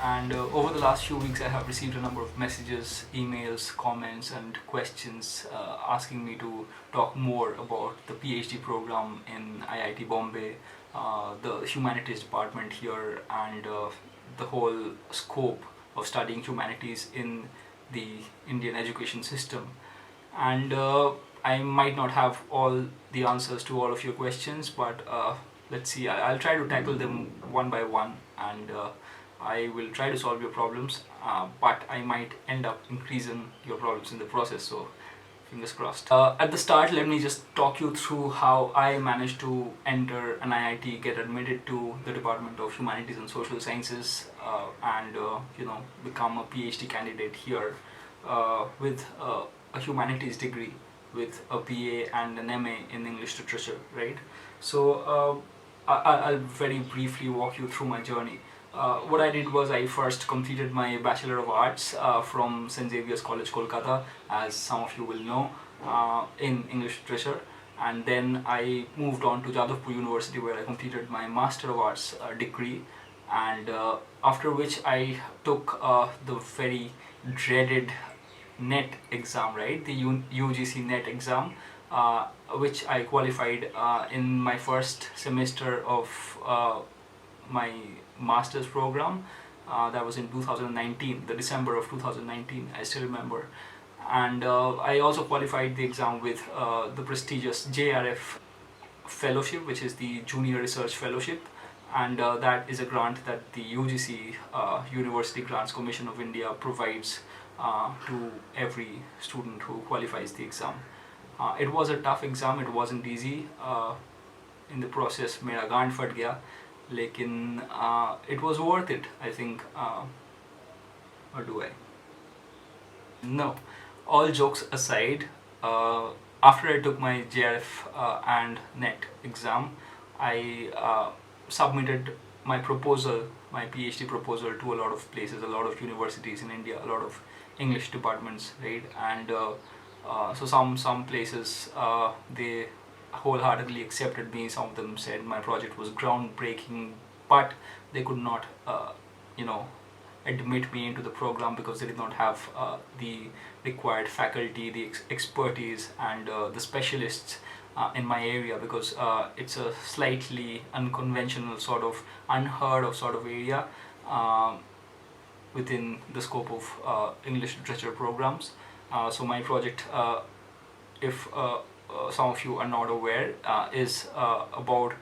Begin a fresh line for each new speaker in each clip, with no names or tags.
and over the last few weeks I have received a number of messages, emails, comments and questions asking me to talk more about the PhD program in IIT Bombay, the Humanities Department here, and the whole scope of studying humanities in the Indian education system. And I might not have all the answers to all of your questions, but let's see, I'll try to tackle them one by one, and I will try to solve your problems, but I might end up increasing your problems in the process, so fingers crossed. At the start, let me just talk you through how I managed to enter an IIT, get admitted to the Department of Humanities and Social Sciences, and become a PhD candidate here with a humanities degree, with a BA and an MA in English literature, right? So I'll very briefly walk you through my journey. What I did was I first completed my Bachelor of Arts from St. Xavier's College, Kolkata, as some of you will know, in English literature. And then I moved on to Jadavpur University, where I completed my Master of Arts degree. And after which I took the very dreaded NET exam, right? The UGC NET exam, which I qualified in my first semester of my master's program. That was in 2019, the December of 2019, I still remember. And I also qualified the exam with the prestigious JRF fellowship, which is the Junior Research Fellowship, and that is a grant that the UGC University Grants Commission of India provides to every student who qualifies the exam. It was a tough exam, it wasn't easy. In the process मेरा गांड फट गया, लेकिन it was worth it, I think. Or do I? No. All jokes aside, after I took my JRF and NET exam, I submitted my proposal, my PhD proposal, to a lot of places, a lot of universities in India, a lot of English departments, right? And so some places they wholeheartedly accepted me. Some of them said my project was groundbreaking, but they could not admit me into the program because they did not have the required faculty, the expertise and the specialists in my area, because it's a slightly unconventional, sort of unheard of sort of area within the scope of English literature programs. So my project, if some of you are not aware, is about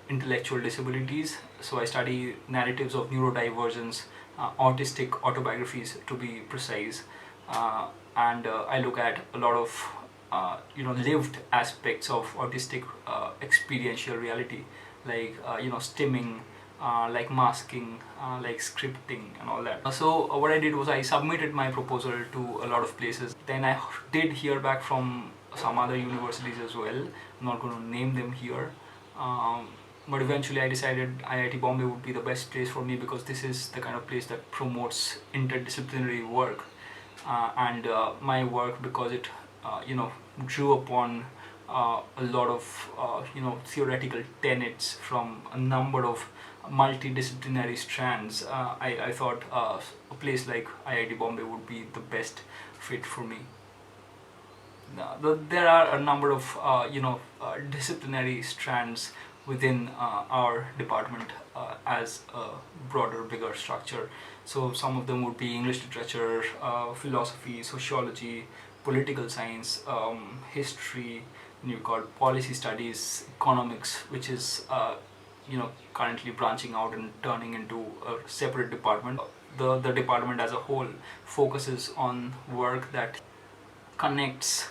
intellectual disabilities. So I study narratives of neurodivergence, autistic autobiographies to be precise, and I look at a lot of lived aspects of autistic experiential reality, like stimming, like masking, like scripting and all that. So what I did was I submitted my proposal to a lot of places. Then I did hear back from some other universities as well. I'm not going to name them here, but eventually I decided IIT Bombay would be the best place for me, because this is the kind of place that promotes interdisciplinary work, and my work, because it drew upon a lot of theoretical tenets from a number of multidisciplinary strands. I thought a place like IIT Bombay would be the best fit for me. There are a number of disciplinary strands within our department as a broader, bigger structure. So some of them would be English literature, philosophy, sociology, political science, history, you've got policy studies, economics, which is currently branching out and turning into a separate department. The department as a whole focuses on work that connects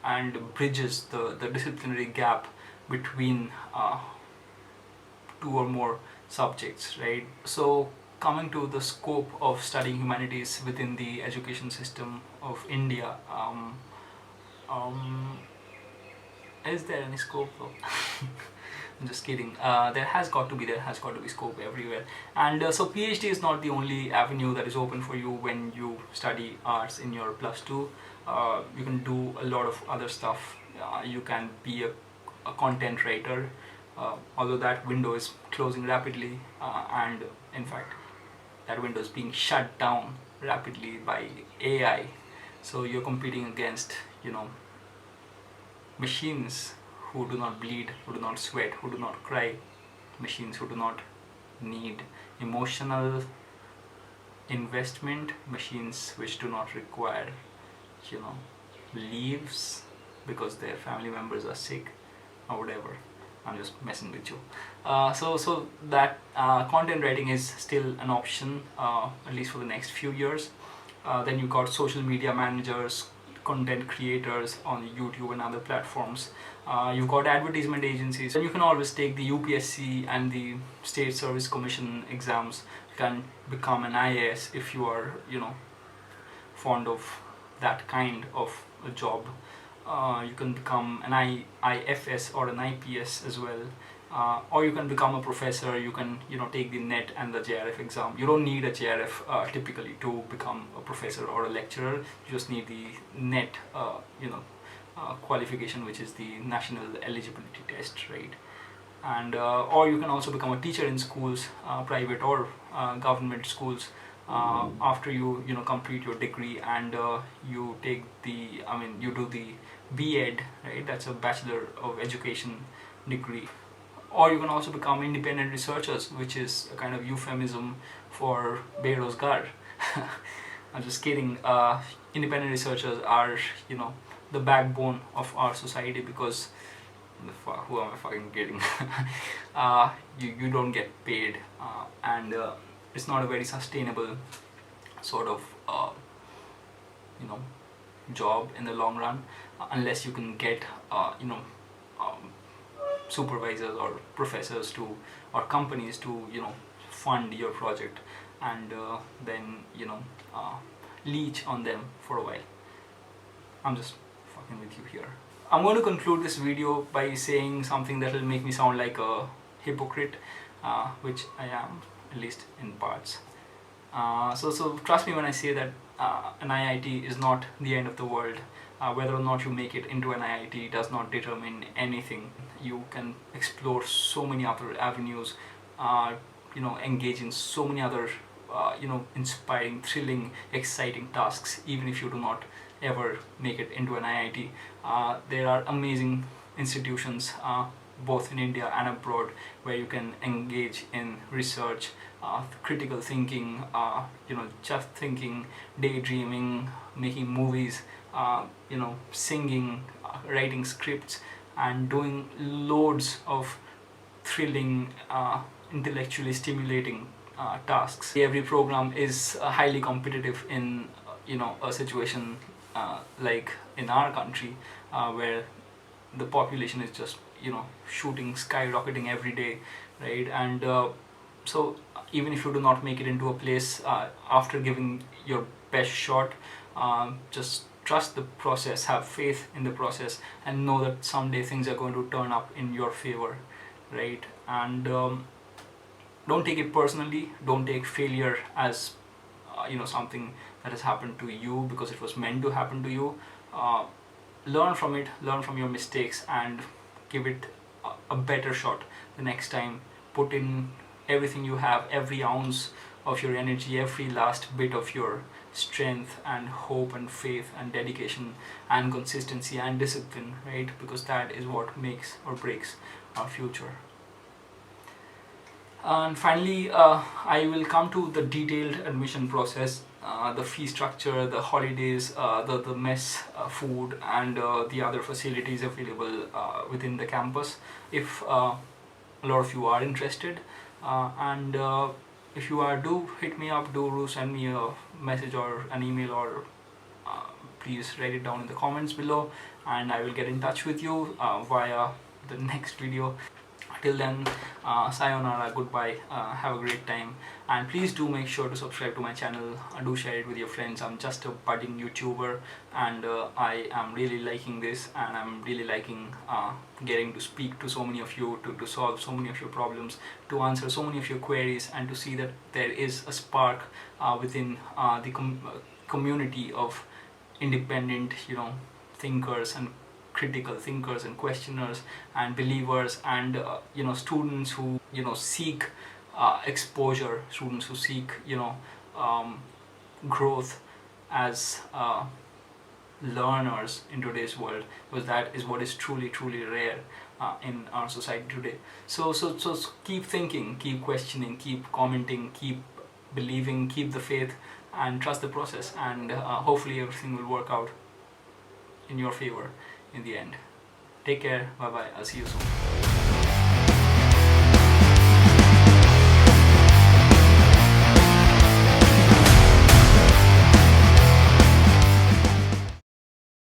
and bridges the disciplinary gap between two or more subjects, right? So coming to the scope of studying humanities within the education system of India, is there any scope though? I'm just kidding. There has got to be scope everywhere. And so PhD is not the only avenue that is open for you when you study arts in your +2. You can do a lot of other stuff. You can be a content writer, although that window is closing rapidly, and in fact that window is being shut down rapidly by AI. So you're competing against, machines who do not bleed, who do not sweat, who do not cry, machines who do not need emotional investment, machines which do not require, you know, leaves because their family members are sick or whatever. I'm just messing with you. So that content writing is still an option, at least for the next few years. Then you got social media managers, content creators on YouTube and other platforms. You've got advertisement agencies, and you can always take the UPSC and the State Service Commission exams. You can become an IAS if you are, fond of that kind of a job. You can become an IFS or an IPS as well, or you can become a professor. You can take the NET and the JRF exam. You don't need a JRF typically to become a professor or a lecturer. You just need the NET qualification, which is the National Eligibility Test, right? And or you can also become a teacher in schools, private or government schools, after you complete your degree, and you take the you do the B.Ed, right? That's a Bachelor of Education degree. Or you can also become independent researchers, which is a kind of euphemism for berozgar. I'm just kidding. Independent researchers are the backbone of our society, because who am I fucking kidding? You don't get paid, and it's not a very sustainable sort of job in the long run, unless you can get supervisors or professors to, or companies to fund your project, and then leech on them for a while. I'm just fucking with you here. I'm going to conclude this video by saying something that will make me sound like a hypocrite, which I am, at least in parts. So trust me when I say that an IIT is not the end of the world. Whether or not you make it into an IIT does not determine anything. You can explore so many other avenues, engage in so many other inspiring, thrilling, exciting tasks, even if you do not ever make it into an IIT. There are amazing institutions, both in India and abroad, where you can engage in research, critical thinking, just thinking, daydreaming, making movies, singing, writing scripts, and doing loads of thrilling, intellectually stimulating tasks. Every program is highly competitive in a situation like in our country, where the population is just shooting, skyrocketing every day, right? And so even if you do not make it into a place, after giving your best shot, just trust the process, have faith in the process, and know that someday things are going to turn up in your favor, right? And don't take it personally. Don't take failure as something that has happened to you because it was meant to happen to you. Learn from it, learn from your mistakes, and give it a better shot the next time. Put in everything you have, every ounce of your energy, every last bit of your strength and hope and faith and dedication and consistency and discipline, right? Because that is what makes or breaks our future. And finally, I will come to the detailed admission process, the fee structure, the holidays, the mess food, and the other facilities available within the campus, if a lot of you are interested. And if you are, do hit me up, do send me a message or an email, or please write it down in the comments below, and I will get in touch with you via the next video. Till then, sayonara, goodbye, have a great time, and please do make sure to subscribe to my channel, do share it with your friends. I'm just a budding YouTuber, and I am really liking this, and I'm really liking getting to speak to so many of you, to solve so many of your problems, to answer so many of your queries, and to see that there is a spark within the community of independent thinkers and critical thinkers and questioners and believers, and students who seek exposure, students who seek growth as learners in today's world, because that is what is truly rare in our society today. So keep thinking, keep questioning, keep commenting, keep believing, keep the faith, and trust the process, and hopefully everything will work out in your favor in the end. Take care, bye bye, I'll see you soon.